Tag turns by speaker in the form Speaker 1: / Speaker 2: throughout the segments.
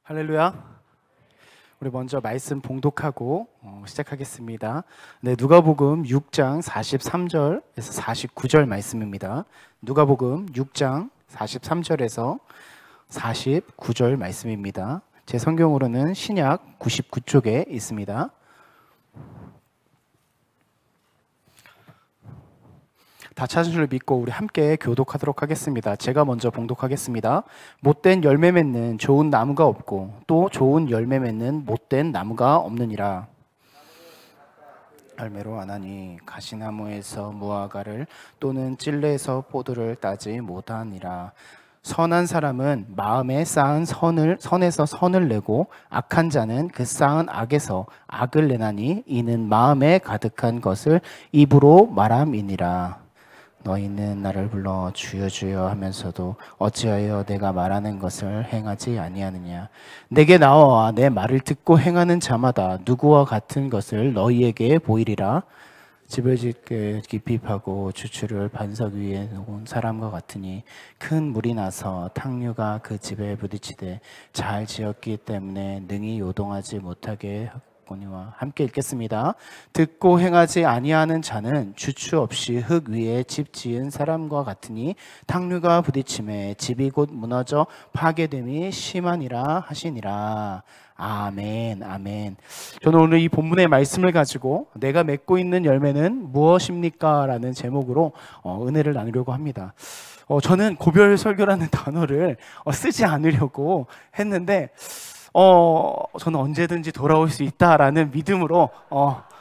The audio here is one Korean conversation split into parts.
Speaker 1: 할렐루야. 우리 먼저 말씀 봉독하고 시작하겠습니다. 네, 누가복음 6장 43절에서 49절 말씀입니다. 누가복음 6장 43절에서 49절 말씀입니다. 제 성경으로는 신약 99쪽에 있습니다. 다 찾은 줄 믿고 우리 함께 교독하도록 하겠습니다. 제가 먼저 봉독하겠습니다. 못된 열매 맺는 좋은 나무가 없고 또 좋은 열매 맺는 못된 나무가 없느니라. 열매로 아나니 가시나무에서 무화과를 또는 찔레에서 포도를 따지 못하니라. 선한 사람은 마음에 쌓은 선에서 선을 내고 악한 자는 그 쌓은 악에서 악을 내나니 이는 마음에 가득한 것을 입으로 말함이니라. 너희는 나를 불러 주여 주여 하면서도 어찌하여 내가 말하는 것을 행하지 아니하느냐. 내게 나와 내 말을 듣고 행하는 자마다 누구와 같은 것을 너희에게 보이리라. 집을 짓게 깊이 파고 주추를 반석 위에 놓은 사람과 같으니 큰 물이 나서 탕류가 그 집에 부딪히되 잘 지었기 때문에 능히 요동하지 못하게 거니와. 함께 읽겠습니다. 듣고 행하지 아니하는 자는 주추 없이 흙 위에 집 지은 사람과 같으니 탕류가 부딪힘에 집이 곧 무너져 파괴됨이 심하니라 하시니라. 아멘, 아멘. 저는 오늘 이 본문의 말씀을 가지고 내가 맺고 있는 열매는 무엇입니까? 라는 제목으로 은혜를 나누려고 합니다. 저는 고별 설교라는 단어를 쓰지 않으려고 했는데 저는 언제든지 돌아올 수 있다라는 믿음으로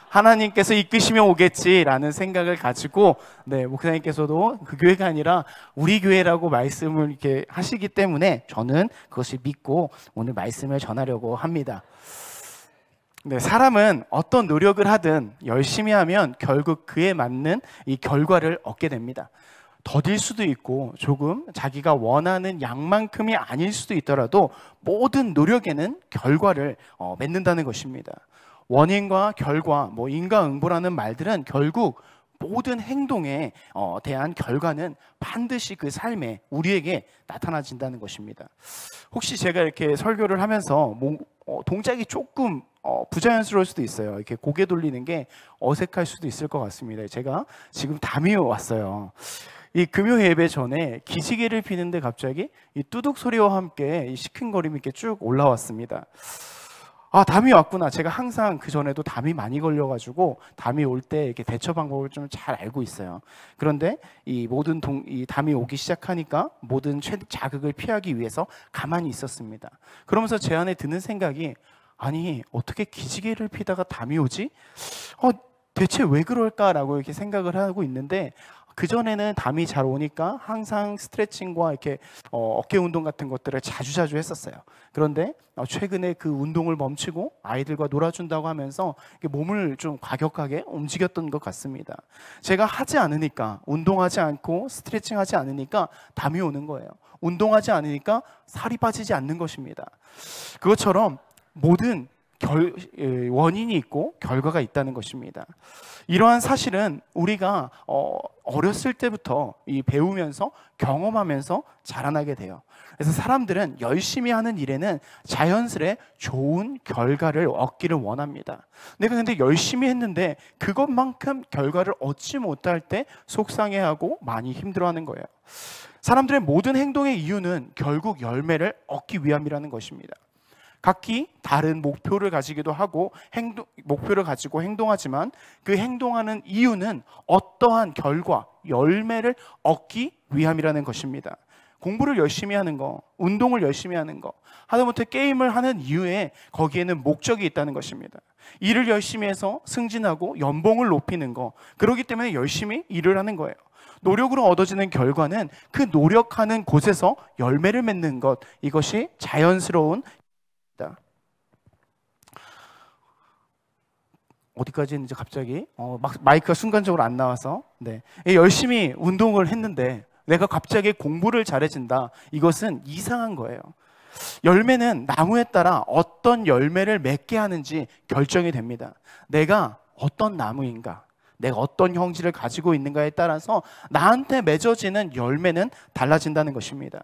Speaker 1: 하나님께서 이끄시면 오겠지라는 생각을 가지고, 네, 목사님께서도 그 교회가 아니라 우리 교회라고 말씀을 이렇게 하시기 때문에 저는 그것을 믿고 오늘 말씀을 전하려고 합니다. 네, 사람은 어떤 노력을 하든 열심히 하면 결국 그에 맞는 이 결과를 얻게 됩니다. 더딜 수도 있고 조금 자기가 원하는 양만큼이 아닐 수도 있더라도 모든 노력에는 결과를 맺는다는 것입니다. 원인과 결과, 인과응보라는 말들은 결국 모든 행동에 대한 결과는 반드시 그 삶에 우리에게 나타나진다는 것입니다. 혹시 제가 이렇게 설교를 하면서 동작이 조금 부자연스러울 수도 있어요. 이렇게 고개 돌리는 게 어색할 수도 있을 것 같습니다. 제가 지금 담이 왔어요. 이 금요 예배 전에 기지개를 피는데 갑자기 이 뚜둑 소리와 함께 이 시큰거림이 이렇게 쭉 올라왔습니다. 아, 담이 왔구나. 제가 항상 그 전에도 담이 많이 걸려가지고 담이 올 때 이렇게 대처 방법을 좀 잘 알고 있어요. 그런데 이 모든 이 담이 오기 시작하니까 모든 자극을 피하기 위해서 가만히 있었습니다. 그러면서 제 안에 드는 생각이, 아니 어떻게 기지개를 피다가 담이 오지? 대체 왜 그럴까라고 이렇게 생각을 하고 있는데, 그전에는 담이 잘 오니까 항상 스트레칭과 이렇게 어깨 운동 같은 것들을 자주 했었어요. 그런데 최근에 그 운동을 멈추고 아이들과 놀아준다고 하면서 몸을 좀 과격하게 움직였던 것 같습니다. 제가 하지 않으니까, 운동하지 않고 스트레칭하지 않으니까 담이 오는 거예요. 운동하지 않으니까 살이 빠지지 않는 것입니다. 그것처럼 모든 원인이 있고 결과가 있다는 것입니다. 이러한 사실은 우리가 어렸을 때부터 배우면서 경험하면서 자라나게 돼요. 그래서 사람들은 열심히 하는 일에는 자연스레 좋은 결과를 얻기를 원합니다. 내가 근데 열심히 했는데 그것만큼 결과를 얻지 못할 때 속상해하고 많이 힘들어하는 거예요. 사람들의 모든 행동의 이유는 결국 열매를 얻기 위함이라는 것입니다. 각기 다른 목표를 가지기도 하고 목표를 가지고 행동하지만 그 행동하는 이유는 어떠한 결과, 열매를 얻기 위함이라는 것입니다. 공부를 열심히 하는 거, 운동을 열심히 하는 거, 하다못해 게임을 하는 이유에 거기에는 목적이 있다는 것입니다. 일을 열심히 해서 승진하고 연봉을 높이는 거, 그렇기 때문에 열심히 일을 하는 거예요. 노력으로 얻어지는 결과는 그 노력하는 곳에서 열매를 맺는 것, 이것이 자연스러운 어디까지 했는지 갑자기 마이크가 순간적으로 안 나와서, 네, 열심히 운동을 했는데 내가 갑자기 공부를 잘해진다. 이것은 이상한 거예요. 열매는 나무에 따라 어떤 열매를 맺게 하는지 결정이 됩니다. 내가 어떤 나무인가, 내가 어떤 형질을 가지고 있는가에 따라서 나한테 맺어지는 열매는 달라진다는 것입니다.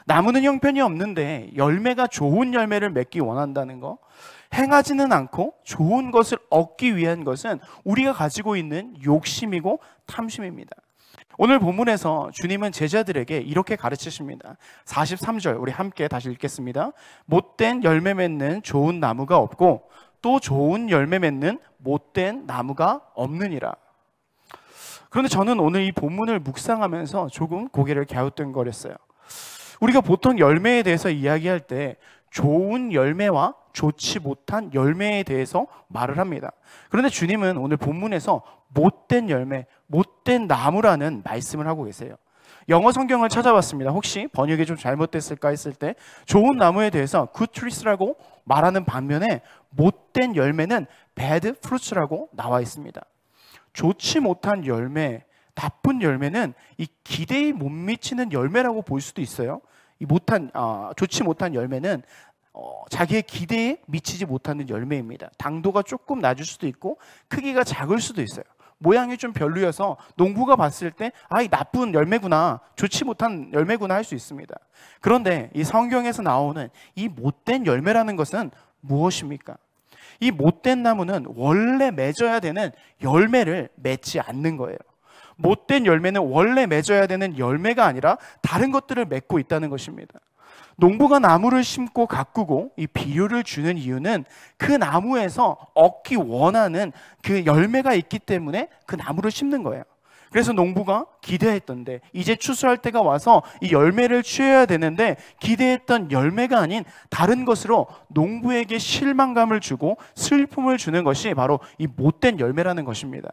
Speaker 1: 나무는 형편이 없는데 열매가 좋은 열매를 맺기 원한다는 거, 행하지는 않고 좋은 것을 얻기 위한 것은 우리가 가지고 있는 욕심이고 탐심입니다. 오늘 본문에서 주님은 제자들에게 이렇게 가르치십니다. 43절 우리 함께 다시 읽겠습니다. 못된 열매 맺는 좋은 나무가 없고 또 좋은 열매 맺는 못된 나무가 없느니라. 그런데 저는 오늘 이 본문을 묵상하면서 조금 고개를 갸우뚱거렸어요. 우리가 보통 열매에 대해서 이야기할 때 좋은 열매와 좋지 못한 열매에 대해서 말을 합니다. 그런데 주님은 오늘 본문에서 못된 열매, 못된 나무라는 말씀을 하고 계세요. 영어 성경을 찾아봤습니다. 혹시 번역이 좀 잘못됐을까 했을 때 좋은 나무에 대해서 good trees라고 말하는 반면에 못된 열매는 bad fruits라고 나와 있습니다. 좋지 못한 열매, 나쁜 열매는 이 기대에 못 미치는 열매라고 볼 수도 있어요. 이 좋지 못한 열매는 자기의 기대에 미치지 못하는 열매입니다. 당도가 조금 낮을 수도 있고 크기가 작을 수도 있어요. 모양이 좀 별로여서 농부가 봤을 때 이 나쁜 열매구나, 좋지 못한 열매구나 할 수 있습니다. 그런데 이 성경에서 나오는 이 못된 열매라는 것은 무엇입니까? 이 못된 나무는 원래 맺어야 되는 열매를 맺지 않는 거예요. 못된 열매는 원래 맺어야 되는 열매가 아니라 다른 것들을 맺고 있다는 것입니다. 농부가 나무를 심고 가꾸고 이 비료를 주는 이유는 그 나무에서 얻기 원하는 그 열매가 있기 때문에 그 나무를 심는 거예요. 그래서 농부가 기대했던데 이제 추수할 때가 와서 이 열매를 취해야 되는데 기대했던 열매가 아닌 다른 것으로 농부에게 실망감을 주고 슬픔을 주는 것이 바로 이 못된 열매라는 것입니다.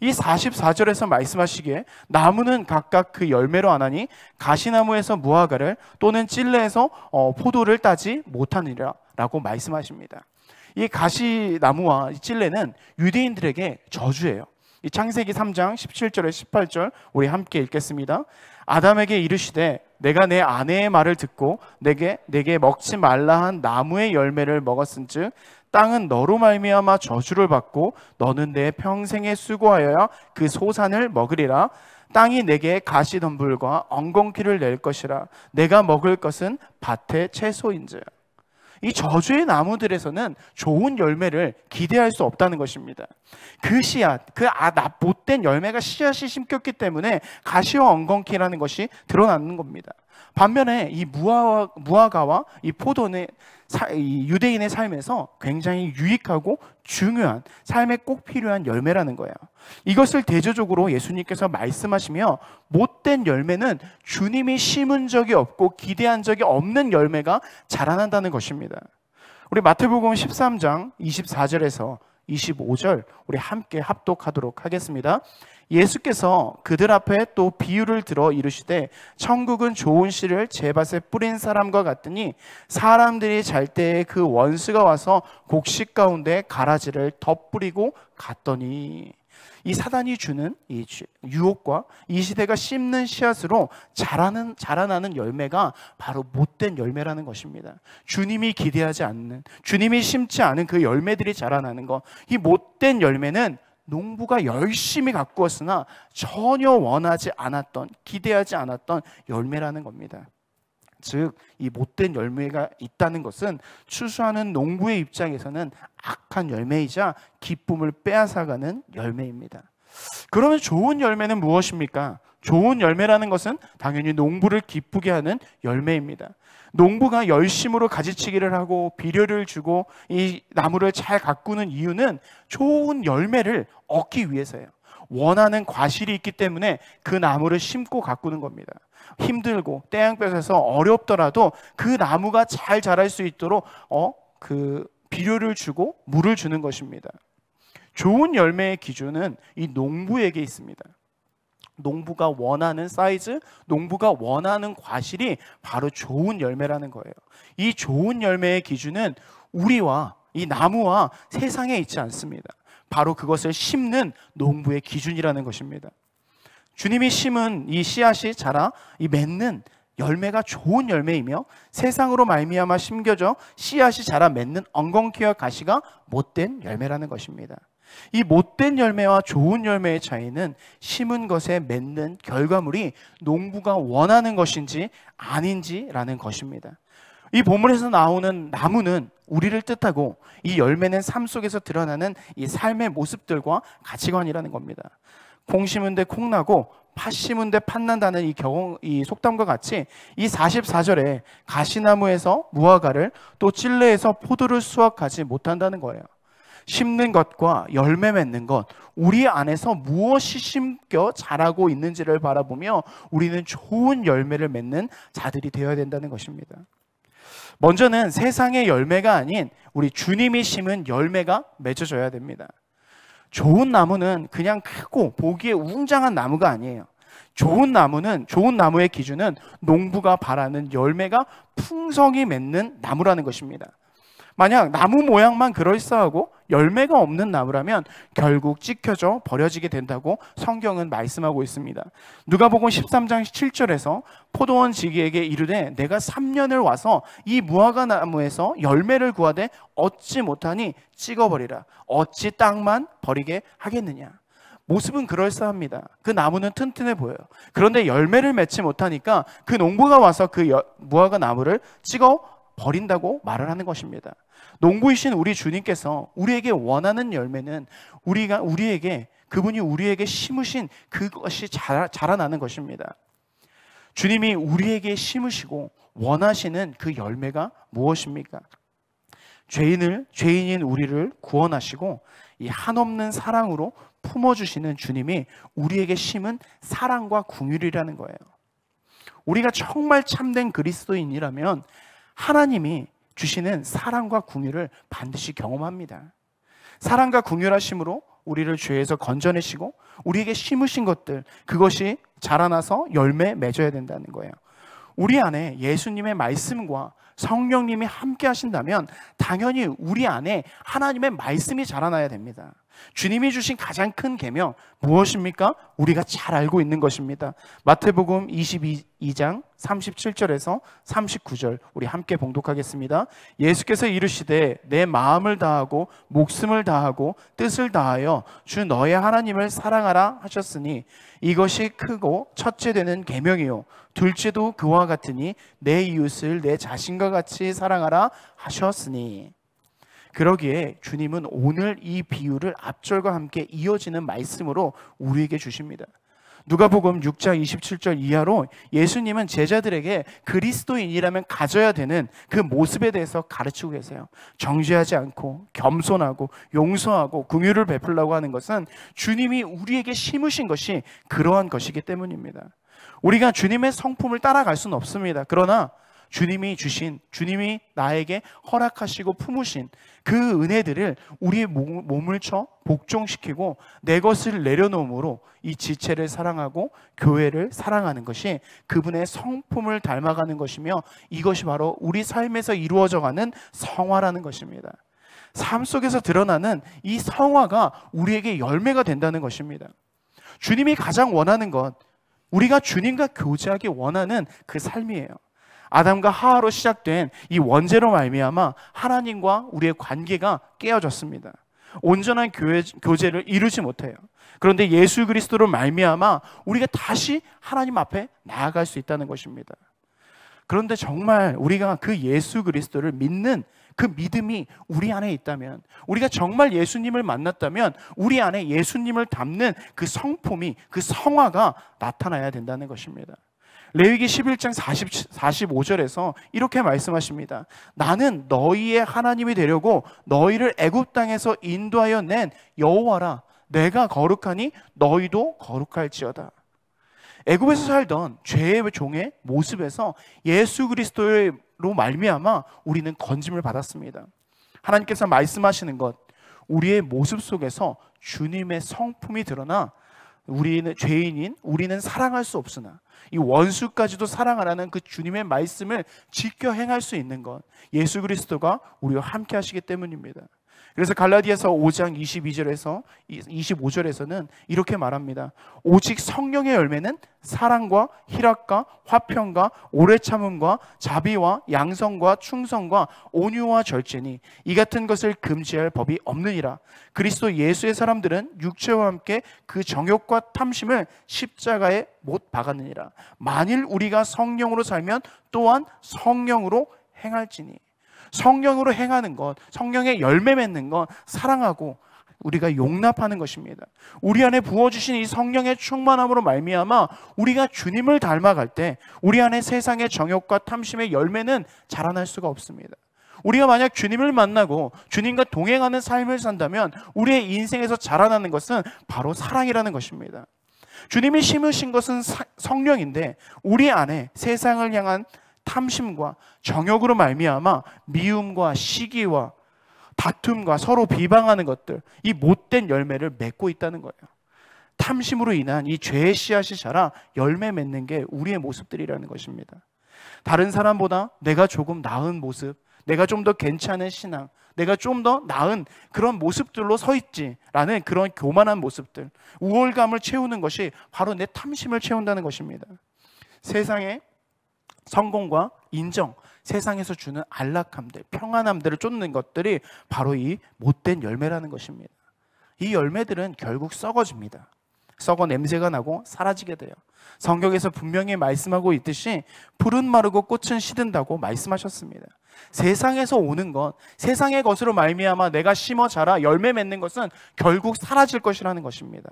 Speaker 1: 이 44절에서 말씀하시기에 나무는 각각 그 열매로 아나니 가시나무에서 무화과를 또는 찔레에서 포도를 따지 못하니라 라고 말씀하십니다. 이 가시나무와 찔레는 유대인들에게 저주예요. 이 창세기 3장 17절에 18절 우리 함께 읽겠습니다. 아담에게 이르시되 내가 내 아내의 말을 듣고 내게 먹지 말라 한 나무의 열매를 먹었은즉 땅은 너로 말미암아 저주를 받고 너는 내 평생에 수고하여야 그 소산을 먹으리라. 땅이 내게 가시덤불과 엉겅퀴를 낼 것이라. 내가 먹을 것은 밭의 채소인즉. 이 저주의 나무들에서는 좋은 열매를 기대할 수 없다는 것입니다. 그 씨앗, 못된 열매가 씨앗이 심겼기 때문에 가시와 엉겅퀴라는 것이 드러나는 겁니다. 반면에 이 무화과와 이 포도는 이 유대인의 삶에서 굉장히 유익하고 중요한 삶에 꼭 필요한 열매라는 거예요. 이것을 대조적으로 예수님께서 말씀하시며 못된 열매는 주님이 심은 적이 없고 기대한 적이 없는 열매가 자라난다는 것입니다. 우리 마태복음 13장 24절에서 25절 우리 함께 합독하도록 하겠습니다. 예수께서 그들 앞에 또 비유를 들어 이르시되 천국은 좋은 씨를 제밭에 뿌린 사람과 같으니 사람들이 잘 때에 그 원수가 와서 곡식 가운데 가라지를 덧뿌리고 갔더니. 이 사단이 주는 이 유혹과 이 시대가 심는 씨앗으로 자라나는 열매가 바로 못된 열매라는 것입니다. 주님이 기대하지 않는, 주님이 심지 않은 그 열매들이 자라나는 것. 이 못된 열매는 농부가 열심히 가꾸었으나 전혀 원하지 않았던, 기대하지 않았던 열매라는 겁니다. 즉, 이 못된 열매가 있다는 것은 추수하는 농부의 입장에서는 악한 열매이자 기쁨을 빼앗아가는 열매입니다. 그러면 좋은 열매는 무엇입니까? 좋은 열매라는 것은 당연히 농부를 기쁘게 하는 열매입니다. 농부가 열심으로 가지치기를 하고 비료를 주고 이 나무를 잘 가꾸는 이유는 좋은 열매를 얻기 위해서예요. 원하는 과실이 있기 때문에 그 나무를 심고 가꾸는 겁니다. 힘들고 떼양볕에서 어렵더라도 그 나무가 잘 자랄 수 있도록 그 비료를 주고 물을 주는 것입니다. 좋은 열매의 기준은 이 농부에게 있습니다. 농부가 원하는 사이즈, 농부가 원하는 과실이 바로 좋은 열매라는 거예요. 이 좋은 열매의 기준은 우리와 이 나무와 세상에 있지 않습니다. 바로 그것을 심는 농부의 기준이라는 것입니다. 주님이 심은 이 씨앗이 자라 이 맺는 열매가 좋은 열매이며 세상으로 말미암아 심겨져 씨앗이 자라 맺는 엉겅퀴와 가시가 못된 열매라는 것입니다. 이 못된 열매와 좋은 열매의 차이는 심은 것에 맺는 결과물이 농부가 원하는 것인지 아닌지라는 것입니다. 이 본문에서 나오는 나무는 우리를 뜻하고 이 열매는 삶 속에서 드러나는 이 삶의 모습들과 가치관이라는 겁니다. 콩 심은 데 콩 나고 팥 심은 데 팥 난다는 이 속담과 같이 이 44절에 가시나무에서 무화과를 또 찔레에서 포도를 수확하지 못한다는 거예요. 심는 것과 열매 맺는 것, 우리 안에서 무엇이 심겨 자라고 있는지를 바라보며 우리는 좋은 열매를 맺는 자들이 되어야 된다는 것입니다. 먼저는 세상의 열매가 아닌 우리 주님이 심은 열매가 맺어져야 됩니다. 좋은 나무는 그냥 크고 보기에 웅장한 나무가 아니에요. 좋은 나무의 기준은 농부가 바라는 열매가 풍성히 맺는 나무라는 것입니다. 만약 나무 모양만 그럴싸하고 열매가 없는 나무라면 결국 찍혀져 버려지게 된다고 성경은 말씀하고 있습니다. 누가복음 13장 7절에서 포도원 지기에게 이르되 내가 3년을 와서 이 무화과 나무에서 열매를 구하되 얻지 못하니 찍어버리라. 어찌 땅만 버리게 하겠느냐. 모습은 그럴싸합니다. 그 나무는 튼튼해 보여요. 그런데 열매를 맺지 못하니까 그 농부가 와서 그 무화과 나무를 찍어 버린다고 말을 하는 것입니다. 농부이신 우리 주님께서 우리에게 원하는 열매는 그분이 우리에게 심으신 그것이 자라나는 것입니다. 주님이 우리에게 심으시고 원하시는 그 열매가 무엇입니까? 죄인인 우리를 구원하시고 이 한없는 사랑으로 품어주시는 주님이 우리에게 심은 사랑과 긍휼이라는 거예요. 우리가 정말 참된 그리스도인이라면 하나님이 주시는 사랑과 긍휼을 반드시 경험합니다. 사랑과 긍휼하심으로 우리를 죄에서 건져내시고 우리에게 심으신 것들, 그것이 자라나서 열매 맺어야 된다는 거예요. 우리 안에 예수님의 말씀과 성령님이 함께 하신다면 당연히 우리 안에 하나님의 말씀이 자라나야 됩니다. 주님이 주신 가장 큰 계명 무엇입니까? 우리가 잘 알고 있는 것입니다. 마태복음 22장 37절에서 39절 우리 함께 봉독하겠습니다. 예수께서 이르시되 내 마음을 다하고 목숨을 다하고 뜻을 다하여 주 너의 하나님을 사랑하라 하셨으니 이것이 크고 첫째 되는 계명이요 둘째도 그와 같으니 내 이웃을 내 자신과 같이 사랑하라 하셨으니. 그러기에 주님은 오늘 이 비유를 앞절과 함께 이어지는 말씀으로 우리에게 주십니다. 누가복음 6장 27절 이하로 예수님은 제자들에게 그리스도인이라면 가져야 되는 그 모습에 대해서 가르치고 계세요. 정죄하지 않고 겸손하고 용서하고 긍휼을 베풀라고 하는 것은 주님이 우리에게 심으신 것이 그러한 것이기 때문입니다. 우리가 주님의 성품을 따라갈 수는 없습니다. 그러나 주님이 나에게 허락하시고 품으신 그 은혜들을 우리의 몸을 쳐 복종시키고 내 것을 내려놓음으로 이 지체를 사랑하고 교회를 사랑하는 것이 그분의 성품을 닮아가는 것이며 이것이 바로 우리 삶에서 이루어져가는 성화라는 것입니다. 삶 속에서 드러나는 이 성화가 우리에게 열매가 된다는 것입니다. 주님이 가장 원하는 것, 우리가 주님과 교제하기 원하는 그 삶이에요. 아담과 하와로 시작된 이 원죄로 말미암아 하나님과 우리의 관계가 깨어졌습니다. 온전한 교제를 이루지 못해요. 그런데 예수 그리스도로 말미암아 우리가 다시 하나님 앞에 나아갈 수 있다는 것입니다. 그런데 정말 우리가 그 예수 그리스도를 믿는 그 믿음이 우리 안에 있다면, 우리가 정말 예수님을 만났다면 우리 안에 예수님을 닮는 그 성품이, 그 성화가 나타나야 된다는 것입니다. 레위기 11장 45절에서 이렇게 말씀하십니다. 나는 너희의 하나님이 되려고 너희를 애굽 땅에서 인도하여 낸 여호와라. 내가 거룩하니 너희도 거룩할지어다. 애굽에서 살던 죄의 종의 모습에서 예수 그리스도로 말미암아 우리는 건짐을 받았습니다. 하나님께서 말씀하시는 것, 우리의 모습 속에서 주님의 성품이 드러나 우리는 죄인인 우리는 사랑할 수 없으나 이 원수까지도 사랑하라는 그 주님의 말씀을 지켜 행할 수 있는 것, 예수 그리스도가 우리와 함께 하시기 때문입니다. 그래서 갈라디아서 5장 22절에서 25절에서는 이렇게 말합니다. 오직 성령의 열매는 사랑과 희락과 화평과 오래 참음과 자비와 양성과 충성과 온유와 절제니 이 같은 것을 금지할 법이 없느니라. 그리스도 예수의 사람들은 육체와 함께 그 정욕과 탐심을 십자가에 못 박았느니라. 만일 우리가 성령으로 살면 또한 성령으로 행할지니. 성령으로 행하는 것, 성령의 열매 맺는 것, 사랑하고 우리가 용납하는 것입니다. 우리 안에 부어주신 이 성령의 충만함으로 말미암아 우리가 주님을 닮아갈 때 우리 안에 세상의 정욕과 탐심의 열매는 자라날 수가 없습니다. 우리가 만약 주님을 만나고 주님과 동행하는 삶을 산다면 우리의 인생에서 자라나는 것은 바로 사랑이라는 것입니다. 주님이 심으신 것은 성령인데 우리 안에 세상을 향한 탐심과 정욕으로 말미암아 미움과 시기와 다툼과 서로 비방하는 것들, 이 못된 열매를 맺고 있다는 거예요. 탐심으로 인한 이 죄의 씨앗이 자라 열매 맺는 게 우리의 모습들이라는 것입니다. 다른 사람보다 내가 조금 나은 모습, 내가 좀 더 괜찮은 신앙, 내가 좀 더 나은 그런 모습들로 서 있지라는 그런 교만한 모습들, 우월감을 채우는 것이 바로 내 탐심을 채운다는 것입니다. 세상에 성공과 인정, 세상에서 주는 안락함들, 평안함들을 쫓는 것들이 바로 이 못된 열매라는 것입니다. 이 열매들은 결국 썩어집니다. 썩어 냄새가 나고 사라지게 돼요. 성경에서 분명히 말씀하고 있듯이 풀은 마르고 꽃은 시든다고 말씀하셨습니다. 세상에서 오는 것, 세상의 것으로 말미암아 내가 심어 자라 열매 맺는 것은 결국 사라질 것이라는 것입니다.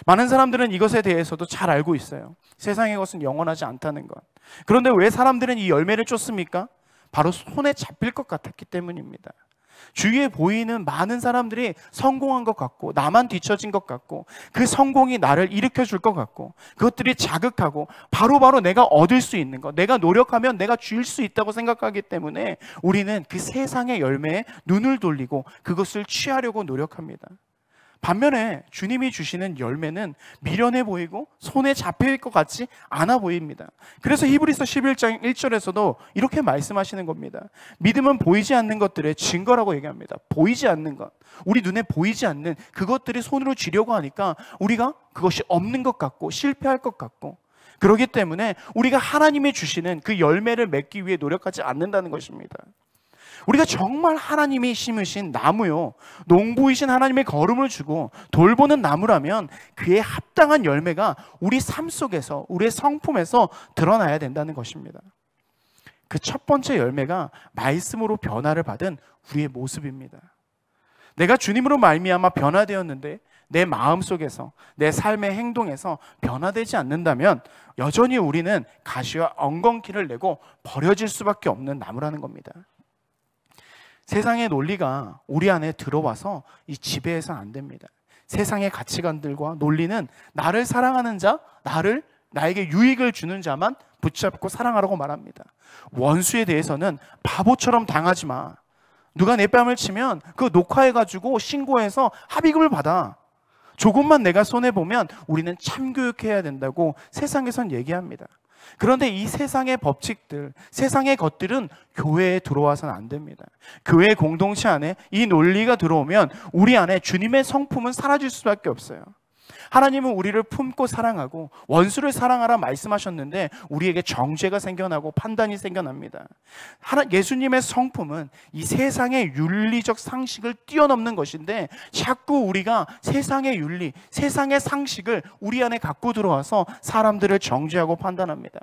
Speaker 1: 많은 사람들은 이것에 대해서도 잘 알고 있어요. 세상의 것은 영원하지 않다는 것. 그런데 왜 사람들은 이 열매를 쫓습니까? 바로 손에 잡힐 것 같았기 때문입니다. 주위에 보이는 많은 사람들이 성공한 것 같고 나만 뒤처진 것 같고 그 성공이 나를 일으켜 줄 것 같고 그것들이 자극하고 바로바로 내가 얻을 수 있는 것, 내가 노력하면 내가 줄 수 있다고 생각하기 때문에 우리는 그 세상의 열매에 눈을 돌리고 그것을 취하려고 노력합니다. 반면에 주님이 주시는 열매는 미련해 보이고 손에 잡힐 것 같지 않아 보입니다. 그래서 히브리서 11장 1절에서도 이렇게 말씀하시는 겁니다. 믿음은 보이지 않는 것들의 증거라고 얘기합니다. 보이지 않는 것, 우리 눈에 보이지 않는 그것들이 손으로 쥐려고 하니까 우리가 그것이 없는 것 같고 실패할 것 같고, 그렇기 때문에 우리가 하나님이 주시는 그 열매를 맺기 위해 노력하지 않는다는 것입니다. 우리가 정말 하나님이 심으신 나무요, 농부이신 하나님의 거름을 주고 돌보는 나무라면 그에 합당한 열매가 우리 삶 속에서, 우리의 성품에서 드러나야 된다는 것입니다. 그 첫 번째 열매가 말씀으로 변화를 받은 우리의 모습입니다. 내가 주님으로 말미암아 변화되었는데 내 마음 속에서, 내 삶의 행동에서 변화되지 않는다면 여전히 우리는 가시와 엉겅퀴를 내고 버려질 수밖에 없는 나무라는 겁니다. 세상의 논리가 우리 안에 들어와서 이 지배해서는 안 됩니다. 세상의 가치관들과 논리는 나를 사랑하는 자, 나에게 유익을 주는 자만 붙잡고 사랑하라고 말합니다. 원수에 대해서는 바보처럼 당하지 마. 누가 내 뺨을 치면 그거 녹화해가지고 신고해서 합의금을 받아. 조금만 내가 손해보면 우리는 참교육해야 된다고 세상에선 얘기합니다. 그런데 이 세상의 법칙들, 세상의 것들은 교회에 들어와서는 안 됩니다. 교회 공동체 안에 이 논리가 들어오면 우리 안에 주님의 성품은 사라질 수밖에 없어요. 하나님은 우리를 품고 사랑하고 원수를 사랑하라 말씀하셨는데 우리에게 정죄가 생겨나고 판단이 생겨납니다. 예수님의 성품은 이 세상의 윤리적 상식을 뛰어넘는 것인데 자꾸 우리가 세상의 윤리, 세상의 상식을 우리 안에 갖고 들어와서 사람들을 정죄하고 판단합니다.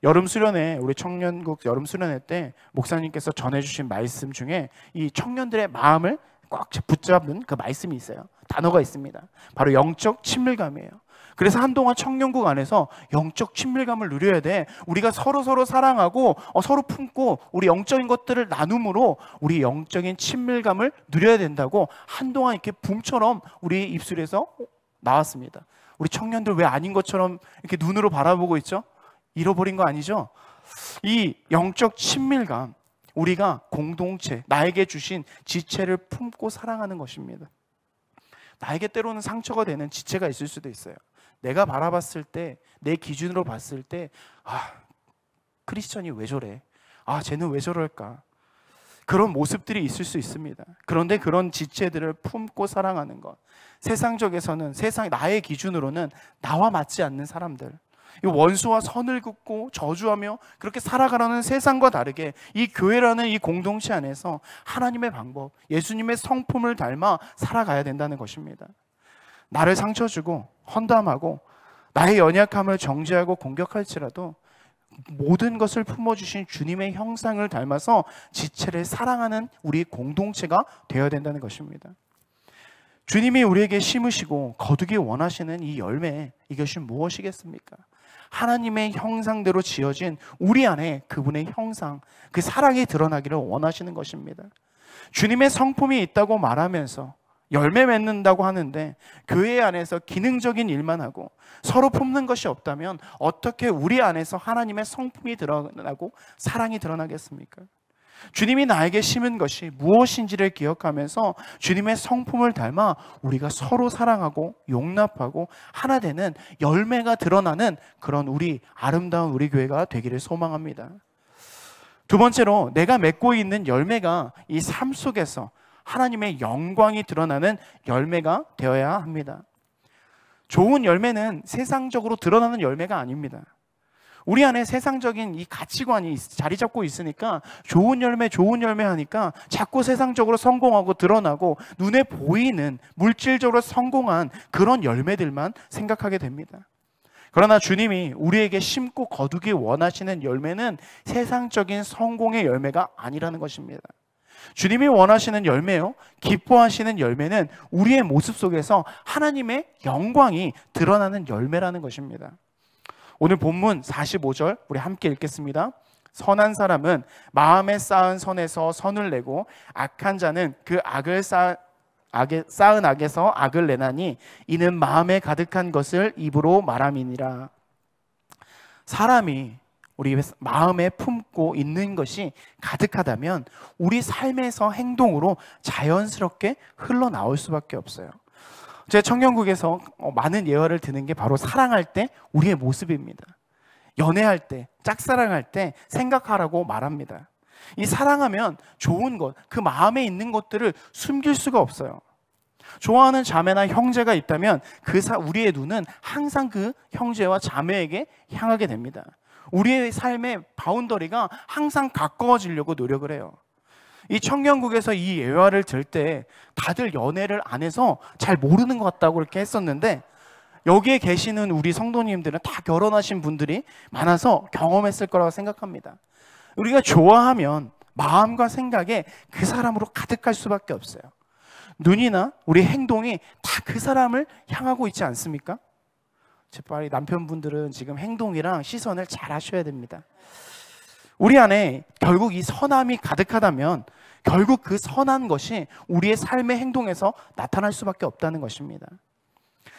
Speaker 1: 여름 수련회, 우리 청년국 여름 수련회 때 목사님께서 전해주신 말씀 중에 이 청년들의 마음을 꽉 붙잡는 그 말씀이 있어요. 단어가 있습니다. 바로 영적 친밀감이에요. 그래서 한동안 청년국 안에서 영적 친밀감을 누려야 돼. 우리가 서로 사랑하고 서로 품고 우리 영적인 것들을 나눔으로 우리 영적인 친밀감을 누려야 된다고 한동안 이렇게 붐처럼 우리 입술에서 나왔습니다. 우리 청년들 왜 아닌 것처럼 이렇게 눈으로 바라보고 있죠? 잃어버린 거 아니죠? 이 영적 친밀감, 우리가 공동체, 나에게 주신 지체를 품고 사랑하는 것입니다. 나에게 때로는 상처가 되는 지체가 있을 수도 있어요. 내가 바라봤을 때, 내 기준으로 봤을 때, 크리스천이 왜 저래? 쟤는 왜 저럴까? 그런 모습들이 있을 수 있습니다. 그런데 그런 지체들을 품고 사랑하는 것, 세상적에서는 나의 기준으로는 나와 맞지 않는 사람들, 이 원수와 선을 긋고 저주하며 그렇게 살아가라는 세상과 다르게 이 교회라는 이 공동체 안에서 하나님의 방법, 예수님의 성품을 닮아 살아가야 된다는 것입니다. 나를 상처 주고 헌담하고 나의 연약함을 정죄하고 공격할지라도 모든 것을 품어주신 주님의 형상을 닮아서 지체를 사랑하는 우리 공동체가 되어야 된다는 것입니다. 주님이 우리에게 심으시고 거두기 원하시는 이 열매, 이것이 무엇이겠습니까? 하나님의 형상대로 지어진 우리 안에 그분의 형상, 그 사랑이 드러나기를 원하시는 것입니다. 주님의 성품이 있다고 말하면서 열매 맺는다고 하는데 교회 안에서 기능적인 일만 하고 서로 품는 것이 없다면 어떻게 우리 안에서 하나님의 성품이 드러나고 사랑이 드러나겠습니까? 주님이 나에게 심은 것이 무엇인지를 기억하면서 주님의 성품을 닮아 우리가 서로 사랑하고 용납하고 하나 되는 열매가 드러나는 그런 아름다운 우리 교회가 되기를 소망합니다. 두 번째로, 내가 맺고 있는 열매가 이 삶 속에서 하나님의 영광이 드러나는 열매가 되어야 합니다. 좋은 열매는 세상적으로 드러나는 열매가 아닙니다. 우리 안에 세상적인 이 가치관이 자리 잡고 있으니까 좋은 열매 하니까 자꾸 세상적으로 성공하고 드러나고 눈에 보이는 물질적으로 성공한 그런 열매들만 생각하게 됩니다. 그러나 주님이 우리에게 심고 거두기 원하시는 열매는 세상적인 성공의 열매가 아니라는 것입니다. 주님이 원하시는 열매요, 기뻐하시는 열매는 우리의 모습 속에서 하나님의 영광이 드러나는 열매라는 것입니다. 오늘 본문 45절 우리 함께 읽겠습니다. 선한 사람은 마음에 쌓은 선에서 선을 내고 악한 자는 그 쌓은 악에서 악을 내나니 이는 마음에 가득한 것을 입으로 말함이니라. 사람이 우리 마음에 품고 있는 것이 가득하다면 우리 삶에서 행동으로 자연스럽게 흘러나올 수밖에 없어요. 제 청년국에서 많은 예화를 드는 게 바로 사랑할 때 우리의 모습입니다. 연애할 때, 짝사랑할 때 생각하라고 말합니다. 이 사랑하면 좋은 것, 그 마음에 있는 것들을 숨길 수가 없어요. 좋아하는 자매나 형제가 있다면 우리의 눈은 항상 그 형제와 자매에게 향하게 됩니다. 우리의 삶의 바운더리가 항상 가까워지려고 노력을 해요. 이 청년국에서 이 예화를 들 때 다들 연애를 안 해서 잘 모르는 것 같다고 이렇게 했었는데, 여기에 계시는 우리 성도님들은 다 결혼하신 분들이 많아서 경험했을 거라고 생각합니다. 우리가 좋아하면 마음과 생각에 그 사람으로 가득할 수밖에 없어요. 눈이나 우리 행동이 다 그 사람을 향하고 있지 않습니까? 제발 남편분들은 지금 행동이랑 시선을 잘 하셔야 됩니다. 우리 안에 결국 이 선함이 가득하다면 결국 그 선한 것이 우리의 삶의 행동에서 나타날 수밖에 없다는 것입니다.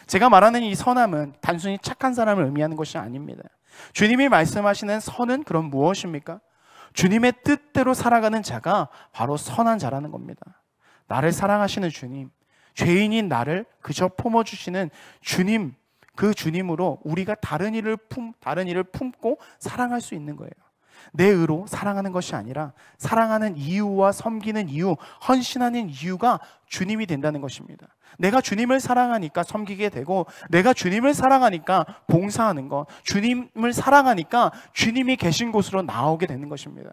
Speaker 1: 제가 말하는 이 선함은 단순히 착한 사람을 의미하는 것이 아닙니다. 주님이 말씀하시는 선은 그럼 무엇입니까? 주님의 뜻대로 살아가는 자가 바로 선한 자라는 겁니다. 나를 사랑하시는 주님, 죄인인 나를 그저 품어주시는 주님, 그 주님으로 우리가 다른 이를 품고 사랑할 수 있는 거예요. 내 의로 사랑하는 것이 아니라 사랑하는 이유와 섬기는 이유, 헌신하는 이유가 주님이 된다는 것입니다. 내가 주님을 사랑하니까 섬기게 되고, 내가 주님을 사랑하니까 봉사하는 것, 주님을 사랑하니까 주님이 계신 곳으로 나오게 되는 것입니다.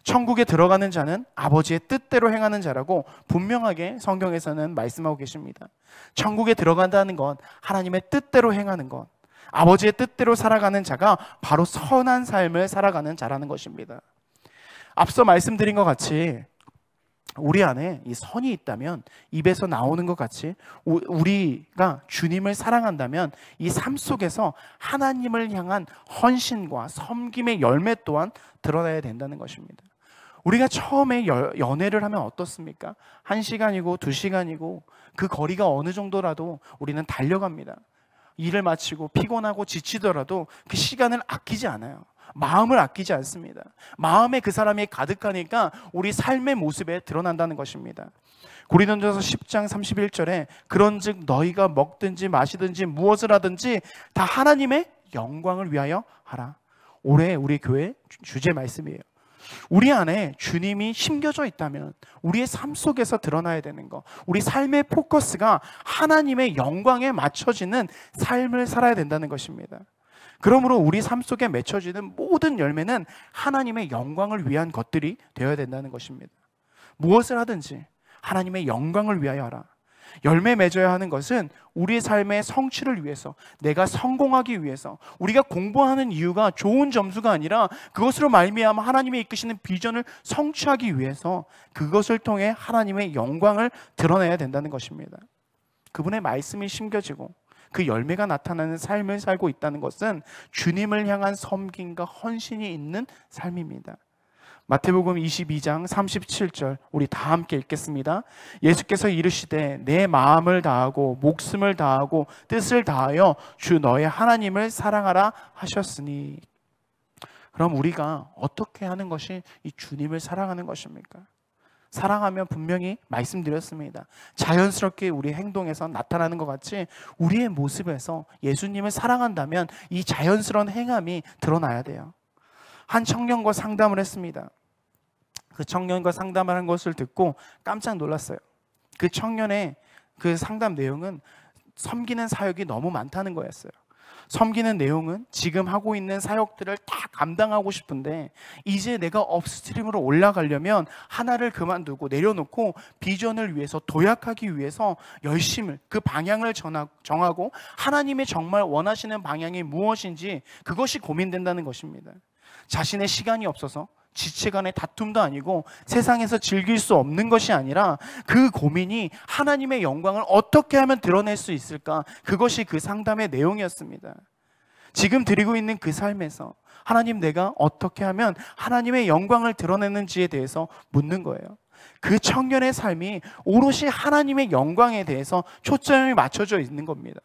Speaker 1: 천국에 들어가는 자는 아버지의 뜻대로 행하는 자라고 분명하게 성경에서는 말씀하고 계십니다. 천국에 들어간다는 건 하나님의 뜻대로 행하는 것, 아버지의 뜻대로 살아가는 자가 바로 선한 삶을 살아가는 자라는 것입니다. 앞서 말씀드린 것 같이 우리 안에 이 선이 있다면, 입에서 나오는 것 같이 우리가 주님을 사랑한다면 이 삶 속에서 하나님을 향한 헌신과 섬김의 열매 또한 드러나야 된다는 것입니다. 우리가 처음에 연애를 하면 어떻습니까? 1시간이고 2시간이고 그 거리가 어느 정도라도 우리는 달려갑니다. 일을 마치고 피곤하고 지치더라도 그 시간을 아끼지 않아요. 마음을 아끼지 않습니다. 마음에 그 사람이 가득하니까 우리 삶의 모습에 드러난다는 것입니다. 고린도전서 10장 31절에 그런즉 너희가 먹든지 마시든지 무엇을 하든지 다 하나님의 영광을 위하여 하라. 올해 우리 교회 주제 말씀이에요. 우리 안에 주님이 심겨져 있다면 우리의 삶 속에서 드러나야 되는 것, 우리 삶의 포커스가 하나님의 영광에 맞춰지는 삶을 살아야 된다는 것입니다. 그러므로 우리 삶 속에 맺혀지는 모든 열매는 하나님의 영광을 위한 것들이 되어야 된다는 것입니다. 무엇을 하든지 하나님의 영광을 위하여 하라. 열매 맺어야 하는 것은 우리의 삶의 성취를 위해서, 내가 성공하기 위해서, 우리가 공부하는 이유가 좋은 점수가 아니라 그것으로 말미암아 하나님의 이끄시는 비전을 성취하기 위해서 그것을 통해 하나님의 영광을 드러내야 된다는 것입니다. 그분의 말씀이 심겨지고 그 열매가 나타나는 삶을 살고 있다는 것은 주님을 향한 섬김과 헌신이 있는 삶입니다. 마태복음 22장 37절 우리 다 함께 읽겠습니다. 예수께서 이르시되 내 마음을 다하고 목숨을 다하고 뜻을 다하여 주 너의 하나님을 사랑하라 하셨으니. 그럼 우리가 어떻게 하는 것이 이 주님을 사랑하는 것입니까? 사랑하면 분명히 말씀드렸습니다. 자연스럽게 우리 행동에서 나타나는 것 같이 우리의 모습에서 예수님을 사랑한다면 이 자연스러운 행함이 드러나야 돼요. 한 청년과 상담을 했습니다. 그 청년과 상담을 한 것을 듣고 깜짝 놀랐어요. 그 청년의 그 상담 내용은 섬기는 사역이 너무 많다는 거였어요. 섬기는 내용은 지금 하고 있는 사역들을 다 감당하고 싶은데 이제 내가 업스트림으로 올라가려면 하나를 그만두고 내려놓고 비전을 위해서 도약하기 위해서 열심을 그 방향을 정하고 하나님의 정말 원하시는 방향이 무엇인지 그것이 고민된다는 것입니다. 자신의 시간이 없어서 지체간의 다툼도 아니고 세상에서 즐길 수 없는 것이 아니라 그 고민이 하나님의 영광을 어떻게 하면 드러낼 수 있을까? 그것이 그 상담의 내용이었습니다. 지금 드리고 있는 그 삶에서 하나님, 내가 어떻게 하면 하나님의 영광을 드러내는지에 대해서 묻는 거예요. 그 청년의 삶이 오롯이 하나님의 영광에 대해서 초점이 맞춰져 있는 겁니다.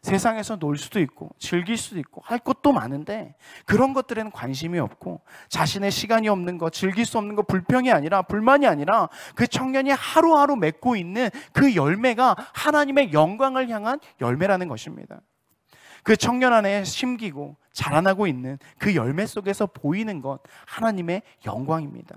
Speaker 1: 세상에서 놀 수도 있고 즐길 수도 있고 할 것도 많은데 그런 것들에는 관심이 없고 자신의 시간이 없는 것, 즐길 수 없는 것, 불평이 아니라 불만이 아니라 그 청년이 하루하루 맺고 있는 그 열매가 하나님의 영광을 향한 열매라는 것입니다. 그 청년 안에 심기고 자라나고 있는 그 열매 속에서 보이는 것, 하나님의 영광입니다.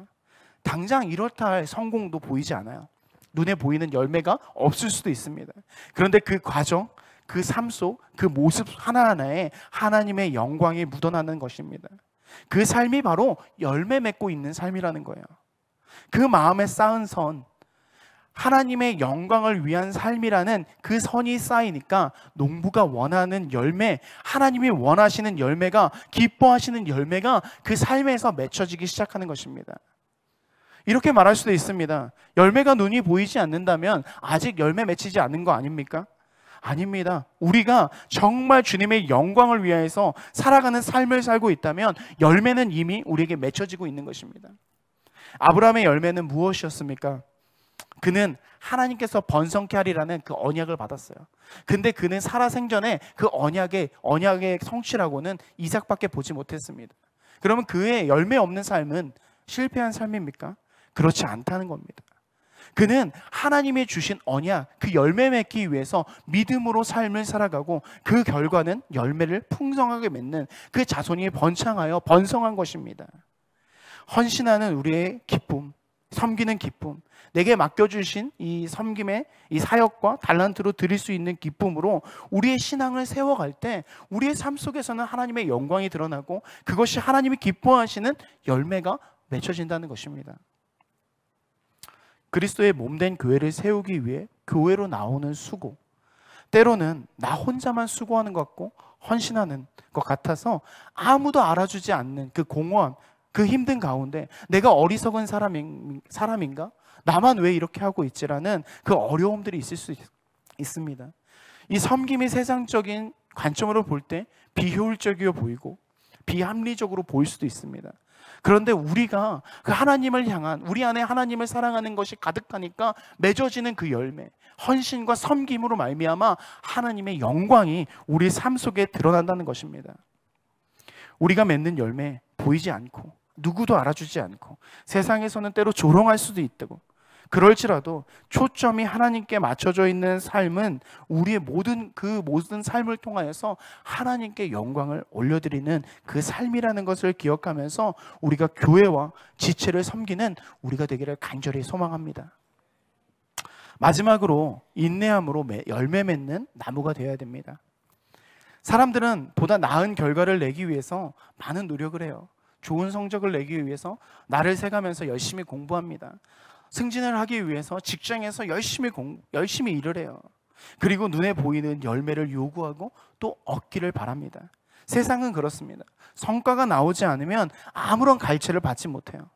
Speaker 1: 당장 이렇다 할 성공도 보이지 않아요. 눈에 보이는 열매가 없을 수도 있습니다. 그런데 그 과정, 그 삶 속 그 모습 하나하나에 하나님의 영광이 묻어나는 것입니다. 그 삶이 바로 열매 맺고 있는 삶이라는 거예요. 그 마음에 쌓은 선, 하나님의 영광을 위한 삶이라는 그 선이 쌓이니까 농부가 원하는 열매, 하나님이 원하시는 열매가, 기뻐하시는 열매가 그 삶에서 맺혀지기 시작하는 것입니다. 이렇게 말할 수도 있습니다. 열매가 눈이 보이지 않는다면 아직 열매 맺히지 않는 거 아닙니까? 아닙니다. 우리가 정말 주님의 영광을 위해서 살아가는 삶을 살고 있다면 열매는 이미 우리에게 맺혀지고 있는 것입니다. 아브라함의 열매는 무엇이었습니까? 그는 하나님께서 번성케 하리라는 그 언약을 받았어요. 근데 그는 살아생전에 그 언약의 성취라고는 이삭밖에 보지 못했습니다. 그러면 그의 열매 없는 삶은 실패한 삶입니까? 그렇지 않다는 겁니다. 그는 하나님이 주신 언약, 그 열매 맺기 위해서 믿음으로 삶을 살아가고 그 결과는 열매를 풍성하게 맺는 그 자손이 번창하여 번성한 것입니다. 헌신하는 우리의 기쁨, 섬기는 기쁨, 내게 맡겨주신 이 섬김의 이 사역과 달란트로 드릴 수 있는 기쁨으로 우리의 신앙을 세워갈 때 우리의 삶 속에서는 하나님의 영광이 드러나고 그것이 하나님이 기뻐하시는 열매가 맺혀진다는 것입니다. 그리스도의 몸된 교회를 세우기 위해 교회로 나오는 수고, 때로는 나 혼자만 수고하는 것 같고 헌신하는 것 같아서 아무도 알아주지 않는 그 공허함, 그 힘든 가운데 내가 어리석은 사람인가? 나만 왜 이렇게 하고 있지라는 그 어려움들이 있을 수 있습니다. 이 섬김이 세상적인 관점으로 볼 때 비효율적이어 보이고 비합리적으로 보일 수도 있습니다. 그런데 우리가 그 하나님을 향한, 우리 안에 하나님을 사랑하는 것이 가득하니까 맺어지는 그 열매, 헌신과 섬김으로 말미암아 하나님의 영광이 우리 삶 속에 드러난다는 것입니다. 우리가 맺는 열매 보이지 않고 누구도 알아주지 않고 세상에서는 때로 조롱할 수도 있다고, 그럴지라도 초점이 하나님께 맞춰져 있는 삶은 우리의 모든 삶을 통하여서 하나님께 영광을 올려드리는 그 삶이라는 것을 기억하면서 우리가 교회와 지체를 섬기는 우리가 되기를 간절히 소망합니다. 마지막으로 인내함으로 열매 맺는 나무가 되어야 됩니다. 사람들은 보다 나은 결과를 내기 위해서 많은 노력을 해요. 좋은 성적을 내기 위해서 날을 새가면서 열심히 공부합니다. 승진을 하기 위해서 직장에서 열심히 일을 해요. 그리고 눈에 보이는 열매를 요구하고 또 얻기를 바랍니다. 세상은 그렇습니다. 성과가 나오지 않으면 아무런 갈채를 받지 못해요.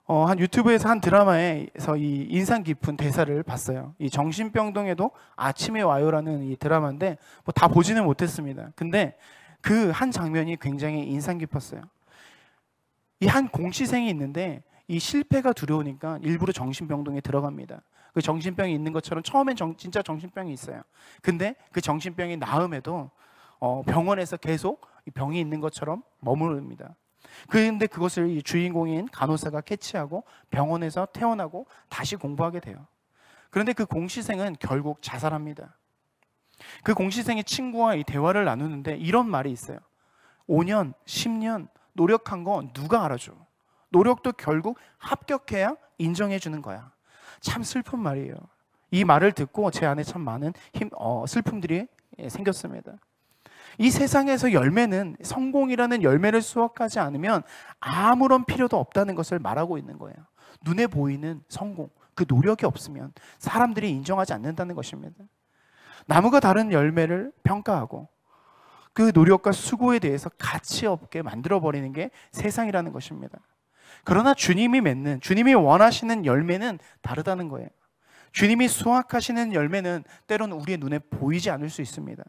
Speaker 1: 한 유튜브에서 한 드라마에서 이 인상 깊은 대사를 봤어요. 이 정신병동에도 아침에 와요라는 이 드라마인데 뭐 다 보지는 못했습니다. 근데 그 한 장면이 굉장히 인상 깊었어요. 이 한 공시생이 있는데 이 실패가 두려우니까 일부러 정신병동에 들어갑니다. 그 정신병이 있는 것처럼 처음엔 진짜 정신병이 있어요. 근데 그 정신병이 나음에도 병원에서 계속 병이 있는 것처럼 머무릅니다. 그런데 그것을 이 주인공인 간호사가 캐치하고 병원에서 퇴원하고 다시 공부하게 돼요. 그런데 그 공시생은 결국 자살합니다. 그 공시생의 친구와 이 대화를 나누는데 이런 말이 있어요. 5년, 10년 노력한 거 누가 알아줘? 노력도 결국 합격해야 인정해 주는 거야. 참 슬픈 말이에요. 이 말을 듣고 제 안에 참 많은 슬픔들이 생겼습니다. 이 세상에서 열매는 성공이라는 열매를 수확하지 않으면 아무런 필요도 없다는 것을 말하고 있는 거예요. 눈에 보이는 성공, 그 노력이 없으면 사람들이 인정하지 않는다는 것입니다. 나무가 다른 열매를 평가하고 그 노력과 수고에 대해서 가치 없게 만들어버리는 게 세상이라는 것입니다. 그러나 주님이 원하시는 열매는 다르다는 거예요. 주님이 수확하시는 열매는 때로는 우리의 눈에 보이지 않을 수 있습니다.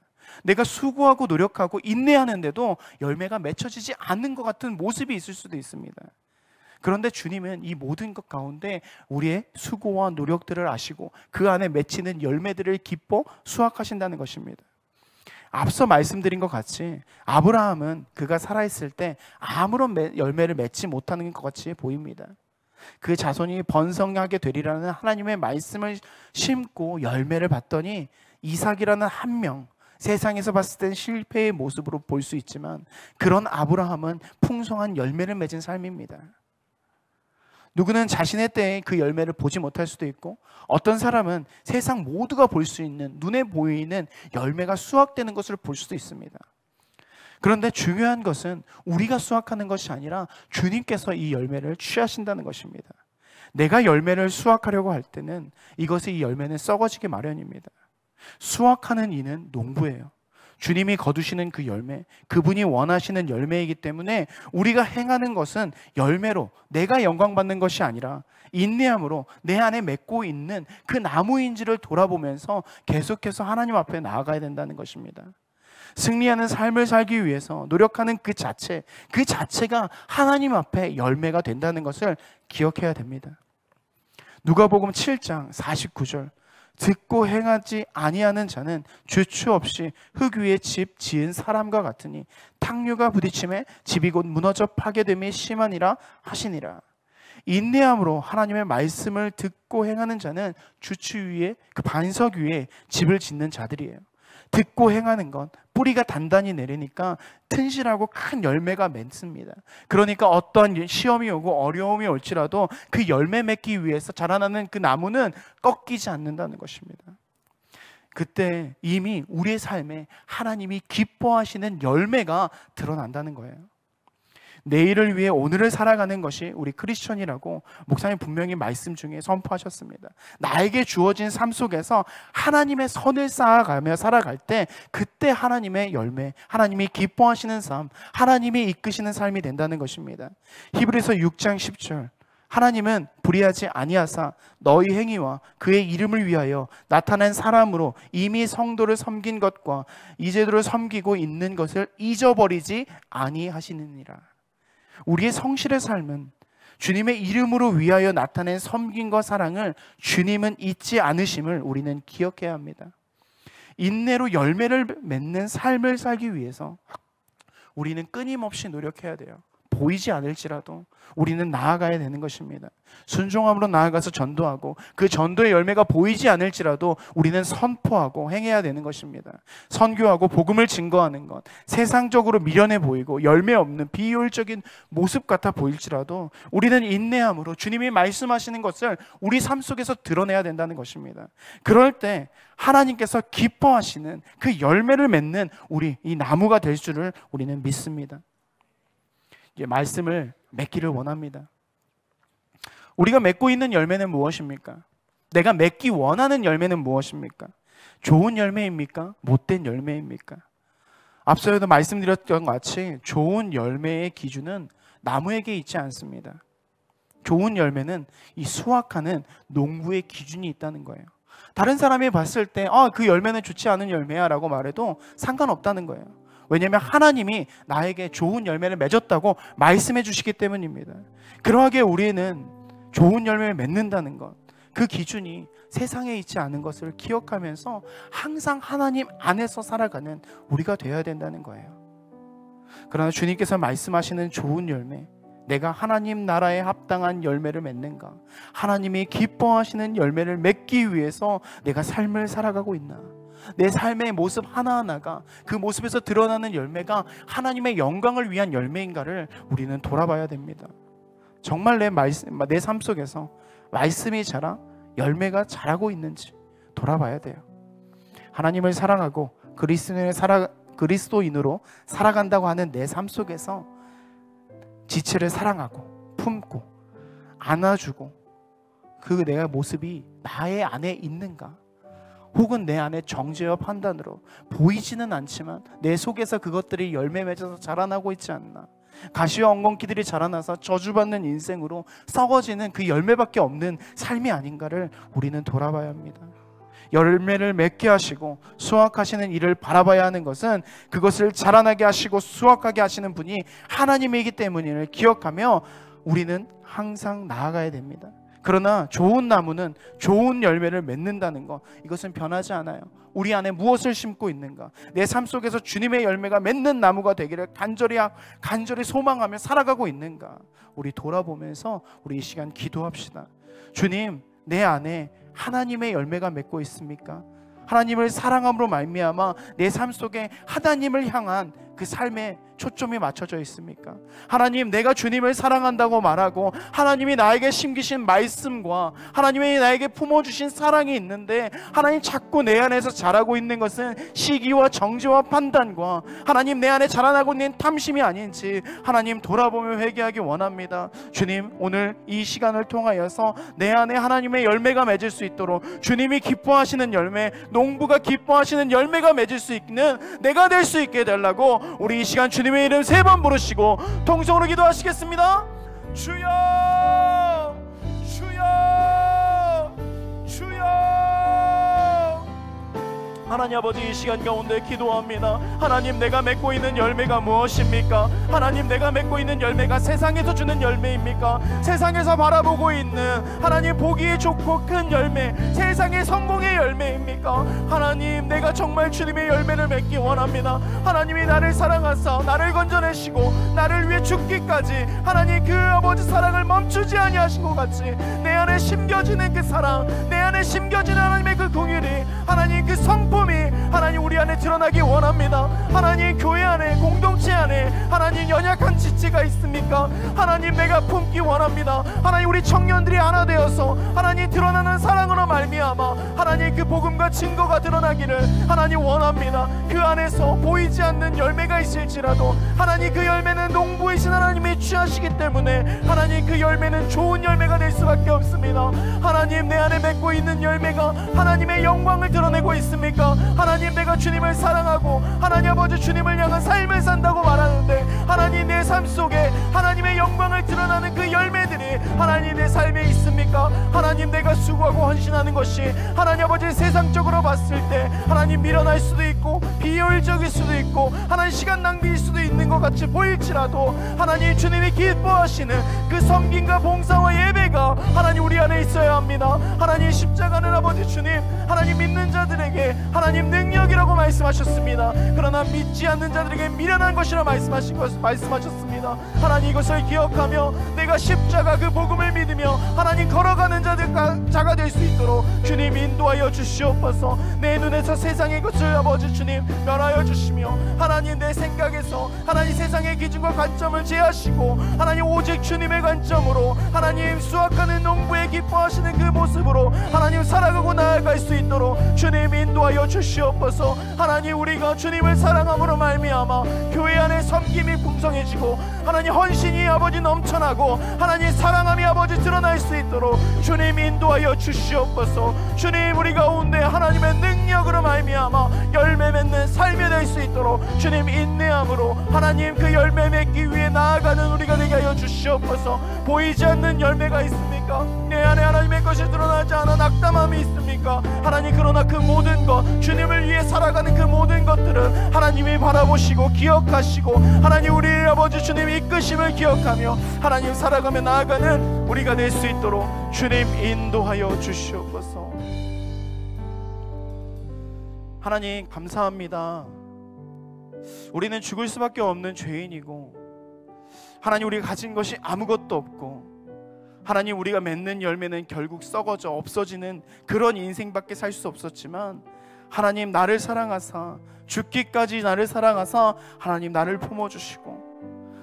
Speaker 1: 내가 수고하고 노력하고 인내하는데도 열매가 맺혀지지 않는 것 같은 모습이 있을 수도 있습니다. 그런데 주님은 이 모든 것 가운데 우리의 수고와 노력들을 아시고 그 안에 맺히는 열매들을 기뻐 수확하신다는 것입니다. 앞서 말씀드린 것 같이 아브라함은 그가 살아있을 때 아무런 열매를 맺지 못하는 것 같이 보입니다. 그 자손이 번성하게 되리라는 하나님의 말씀을 심고 열매를 받더니 이삭이라는 한 명, 세상에서 봤을 땐 실패의 모습으로 볼 수 있지만 그런 아브라함은 풍성한 열매를 맺은 삶입니다. 누구는 자신의 때에 그 열매를 보지 못할 수도 있고 어떤 사람은 세상 모두가 볼 수 있는 눈에 보이는 열매가 수확되는 것을 볼 수도 있습니다. 그런데 중요한 것은 우리가 수확하는 것이 아니라 주님께서 이 열매를 취하신다는 것입니다. 내가 열매를 수확하려고 할 때는 이것의 이 열매는 썩어지기 마련입니다. 수확하는 이는 농부예요. 주님이 거두시는 그 열매, 그분이 원하시는 열매이기 때문에 우리가 행하는 것은 열매로 내가 영광받는 것이 아니라 인내함으로 내 안에 맺고 있는 그 나무인지를 돌아보면서 계속해서 하나님 앞에 나아가야 된다는 것입니다. 승리하는 삶을 살기 위해서 노력하는 그 자체가 하나님 앞에 열매가 된다는 것을 기억해야 됩니다. 누가복음 7장 49절 듣고 행하지 아니하는 자는 주추 없이 흙 위에 집 지은 사람과 같으니 탕류가 부딪힘에 집이 곧 무너져 파괴됨이 심하니라 하시니라. 인내함으로 하나님의 말씀을 듣고 행하는 자는 주추 위에 그 반석 위에 집을 짓는 자들이에요. 듣고 행하는 건 뿌리가 단단히 내리니까 튼실하고 큰 열매가 맺습니다. 그러니까 어떠한 시험이 오고 어려움이 올지라도 그 열매 맺기 위해서 자라나는 그 나무는 꺾이지 않는다는 것입니다. 그때 이미 우리의 삶에 하나님이 기뻐하시는 열매가 드러난다는 거예요. 내일을 위해 오늘을 살아가는 것이 우리 크리스천이라고 목사님 분명히 말씀 중에 선포하셨습니다. 나에게 주어진 삶 속에서 하나님의 선을 쌓아가며 살아갈 때 그때 하나님의 열매, 하나님이 기뻐하시는 삶, 하나님이 이끄시는 삶이 된다는 것입니다. 히브리서 6장 10절 하나님은 불의하지 아니하사 너희 행위와 그의 이름을 위하여 나타난 사람으로 이미 성도를 섬긴 것과 이제도를 섬기고 있는 것을 잊어버리지 아니하시느니라. 우리의 성실의 삶은 주님의 이름으로 위하여 나타낸 섬김과 사랑을 주님은 잊지 않으심을 우리는 기억해야 합니다. 인내로 열매를 맺는 삶을 살기 위해서 우리는 끊임없이 노력해야 돼요. 보이지 않을지라도 우리는 나아가야 되는 것입니다. 순종함으로 나아가서 전도하고 그 전도의 열매가 보이지 않을지라도 우리는 선포하고 행해야 되는 것입니다. 선교하고 복음을 증거하는 것, 세상적으로 미련해 보이고 열매 없는 비효율적인 모습 같아 보일지라도 우리는 인내함으로 주님이 말씀하시는 것을 우리 삶 속에서 드러내야 된다는 것입니다. 그럴 때 하나님께서 기뻐하시는 그 열매를 맺는 우리 이 나무가 될 줄을 우리는 믿습니다. 말씀을 맺기를 원합니다. 우리가 맺고 있는 열매는 무엇입니까? 내가 맺기 원하는 열매는 무엇입니까? 좋은 열매입니까? 못된 열매입니까? 앞서에도 말씀드렸던 것 같이 좋은 열매의 기준은 나무에게 있지 않습니다. 좋은 열매는 이 수확하는 농부의 기준이 있다는 거예요. 다른 사람이 봤을 때 그 열매는 좋지 않은 열매야 라고 말해도 상관없다는 거예요. 왜냐하면 하나님이 나에게 좋은 열매를 맺었다고 말씀해 주시기 때문입니다. 그러하게 우리는 좋은 열매를 맺는다는 것, 그 기준이 세상에 있지 않은 것을 기억하면서 항상 하나님 안에서 살아가는 우리가 되어야 된다는 거예요. 그러나 주님께서 말씀하시는 좋은 열매, 내가 하나님 나라에 합당한 열매를 맺는가? 하나님이 기뻐하시는 열매를 맺기 위해서 내가 삶을 살아가고 있나? 내 삶의 모습 하나하나가 그 모습에서 드러나는 열매가 하나님의 영광을 위한 열매인가를 우리는 돌아봐야 됩니다. 정말 내 삶 속에서 말씀이 자라 열매가 자라고 있는지 돌아봐야 돼요. 하나님을 사랑하고 그리스도인으로 살아간다고 하는 내 삶 속에서 지체를 사랑하고 품고 안아주고 그 내 모습이 나의 안에 있는가? 혹은 내 안에 정죄와 판단으로 보이지는 않지만 내 속에서 그것들이 열매 맺어서 자라나고 있지 않나? 가시와 엉겅퀴들이 자라나서 저주받는 인생으로 썩어지는 그 열매밖에 없는 삶이 아닌가를 우리는 돌아봐야 합니다. 열매를 맺게 하시고 수확하시는 일을 바라봐야 하는 것은 그것을 자라나게 하시고 수확하게 하시는 분이 하나님이기 때문임을 기억하며 우리는 항상 나아가야 됩니다. 그러나 좋은 나무는 좋은 열매를 맺는다는 것, 이것은 변하지 않아요. 우리 안에 무엇을 심고 있는가? 내 삶 속에서 주님의 열매가 맺는 나무가 되기를 간절히 소망하며 살아가고 있는가? 우리 돌아보면서 우리 이 시간 기도합시다. 주님, 내 안에 하나님의 열매가 맺고 있습니까? 하나님을 사랑함으로 말미암아 내 삶 속에 하나님을 향한 그 삶에 초점이 맞춰져 있습니까? 하나님, 내가 주님을 사랑한다고 말하고 하나님이 나에게 심기신 말씀과 하나님이 나에게 품어주신 사랑이 있는데 하나님 자꾸 내 안에서 자라고 있는 것은 시기와 정죄와 판단과 하나님 내 안에 자라나고 있는 탐심이 아닌지 하나님 돌아보며 회개하기 원합니다. 주님, 오늘 이 시간을 통하여서 내 안에 하나님의 열매가 맺을 수 있도록 주님이 기뻐하시는 열매, 농부가 기뻐하시는 열매가 맺을 수 있는 내가 될 수 있게 해달라고 우리 이 시간 주님의 이름 3번 부르시고 통성으로 기도하시겠습니다. 주여, 주여, 주여. 하나님 아버지, 이 시간 가운데 기도합니다. 하나님, 내가 맺고 있는 열매가 무엇입니까? 하나님, 내가 맺고 있는 열매가 세상에서 주는 열매입니까? 세상에서 바라보고 있는 하나님 보기 좋고 큰 열매, 세상의 성공의 열매입니까? 하나님, 내가 정말 주님의 열매를 맺기 원합니다. 하나님이 나를 사랑하사 나를 건져내시고 나를 위해 죽기까지 하나님 그 아버지 사랑을 멈추지 아니하신 것 같이 내 안에 심겨지는 그 사랑, 내 안에 심겨지는 하나님의 그 긍휼이, 하나님 그 성품이 하나님 우리 안에 드러나기 원합니다. 하나님, 교회 안에, 공동체 안에 하나님 연약한 지체가 있습니까? 하나님, 내가 품기 원합니다. 하나님, 우리 청년들이 하나 되어서 하나님 드러나는 사랑으로 말미암아 하나님 그 복음과 증거가 드러나기를 하나님 원합니다. 그 안에서 보이지 않는 열매가 있을지라도 하나님 그 열매는 농부이신 하나님이 취하시기 때문에 하나님 그 열매는 좋은 열매가 될 수밖에 없습니다. 하나님, 내 안에 맺고 있는 열매가 하나님의 영광을 드러내고 있습니까? 하나님, 내가 주님을 사랑하고 하나님 아버지 주님을 향한 삶을 산다고 말하는데 하나님 내 삶 속에 하나님의 영광을 드러나는 그 열매들이 하나님 내 삶에 있습니까? 하나님, 내가 수고하고 헌신하는 것이 하나님 아버지 세상적으로 봤을 때 하나님 미련할 수도 있고 비효율적일 수도 있고 하나님 시간 낭비일 수도 있는 것 같이 보일지라도 하나님 주님이 기뻐하시는 그 섬김과 봉사와 예배가 하나님 우리 안에 있어야 합니다. 말씀하셨습니다. 하나님 십자가는 아버지 주님, 하나님 믿는 자들에게 하나님 능력이라고 말씀하셨습니다. 그러나 믿지 않는 자들에게 미련한 것이라 말씀하셨습니다. 하나님 이것을 기억하며 내가 십자가 그 복음을 믿으며 하나님 걸어가는 자가 될 수 있도록 주님 인도하여 주시옵소서. 내 눈에서 세상의 것을 아버지 주님 멸하여 주시며 하나님 내 생각에서 하나님 세상의 기준과 관점을 제하시고 하나님 오직 주님의 관점으로 하나님 수확하는 농부에 기뻐하시는 그 모습으로 하나님 살아가고 나아갈 수 있도록 주님 인도하여 주시옵소서. 하나님 우리가 주님을 사랑함으로 말미암아 교회 안에 섬김이 풍성해지고 하나님 헌신이 아버지 넘쳐나고 하나님 사랑함이 아버지 드러날 수 있도록 주님 인도하여 주시옵소서. 주님 우리 가운데 하나님의 능력으로 말미암아 열매 맺는 삶이 될 수 있도록 주님 인내함으로 하나님 그 열매 맺기 위해 나아가는 우리가 되게 하여 주시옵소서. 보이지 않는 열매가 있습니까? 내 안에 하나님의 것이 드러나지 않아 낙담함이 있습니까? 하나님 그러나 그 모든 것 주님을 위해 살아가는 그 모든 것들은 하나님이 바라보시고 기억하시고 하나님 우리 아버지 주님 이끄심을 기억하며 하나님 살아가며 나아가는 우리가 될 수 있도록 주님 인도하여 주시옵소서. 하나님 감사합니다. 우리는 죽을 수밖에 없는 죄인이고 하나님 우리가 가진 것이 아무것도 없고 하나님 우리가 맺는 열매는 결국 썩어져 없어지는 그런 인생밖에 살 수 없었지만 하나님 나를 사랑하사 죽기까지 나를 사랑하사 하나님 나를 품어주시고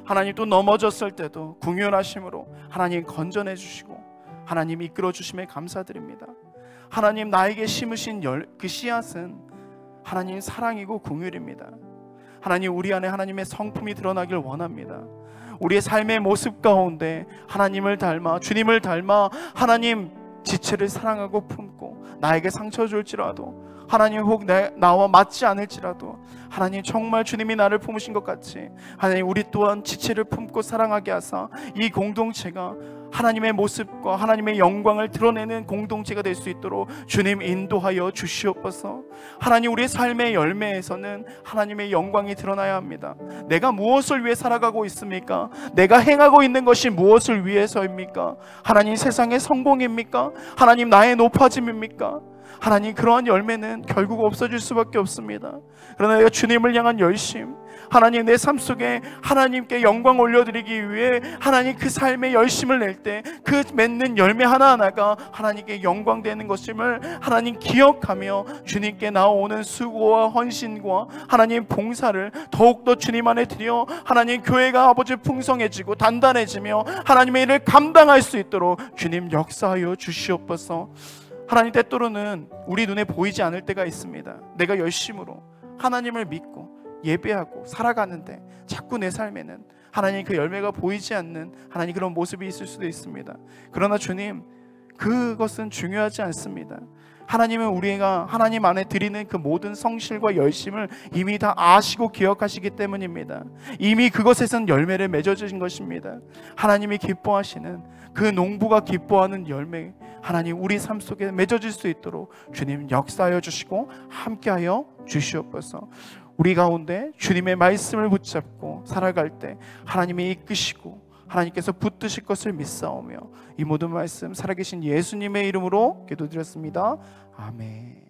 Speaker 1: 하나님 또 넘어졌을 때도 궁휼하심으로 하나님 건져내 주시고 하나님 이끌어 주심에 감사드립니다. 하나님 나에게 심으신 그 씨앗은 하나님 사랑이고 긍휼입니다. 하나님 우리 안에 하나님의 성품이 드러나길 원합니다. 우리의 삶의 모습 가운데 하나님을 닮아 주님을 닮아 하나님 지체를 사랑하고 품고 나에게 상처 줄지라도 하나님 혹 나와 맞지 않을지라도 하나님 정말 주님이 나를 품으신 것 같이 하나님 우리 또한 지체를 품고 사랑하게 하사 이 공동체가 하나님의 모습과 하나님의 영광을 드러내는 공동체가 될 수 있도록 주님 인도하여 주시옵소서. 하나님 우리의 삶의 열매에서는 하나님의 영광이 드러나야 합니다. 내가 무엇을 위해 살아가고 있습니까? 내가 행하고 있는 것이 무엇을 위해서입니까? 하나님 세상의 성공입니까? 하나님 나의 높아짐입니까? 하나님 그러한 열매는 결국 없어질 수밖에 없습니다. 그러나 내가 주님을 향한 열심, 하나님 내 삶 속에 하나님께 영광 올려드리기 위해 하나님 그 삶의 열심을 낼 때 그 맺는 열매 하나하나가 하나님께 영광되는 것임을 하나님 기억하며 주님께 나오는 수고와 헌신과 하나님 봉사를 더욱더 주님 안에 드려 하나님 교회가 아버지 풍성해지고 단단해지며 하나님의 일을 감당할 수 있도록 주님 역사하여 주시옵소서. 하나님 때때로는 우리 눈에 보이지 않을 때가 있습니다. 내가 열심으로 하나님을 믿고 예배하고 살아가는데 자꾸 내 삶에는 하나님 그 열매가 보이지 않는 하나님 그런 모습이 있을 수도 있습니다. 그러나 주님 그것은 중요하지 않습니다. 하나님은 우리가 하나님 안에 드리는 그 모든 성실과 열심을 이미 다 아시고 기억하시기 때문입니다. 이미 그것에선 열매를 맺어주신 것입니다. 하나님이 기뻐하시는 그 농부가 기뻐하는 열매 하나님 우리 삶 속에 맺어질 수 있도록 주님 역사하여 주시고 함께하여 주시옵소서. 우리 가운데 주님의 말씀을 붙잡고 살아갈 때 하나님이 이끄시고 하나님께서 붙드실 것을 믿사오며 이 모든 말씀 살아계신 예수님의 이름으로 기도드렸습니다. 아멘.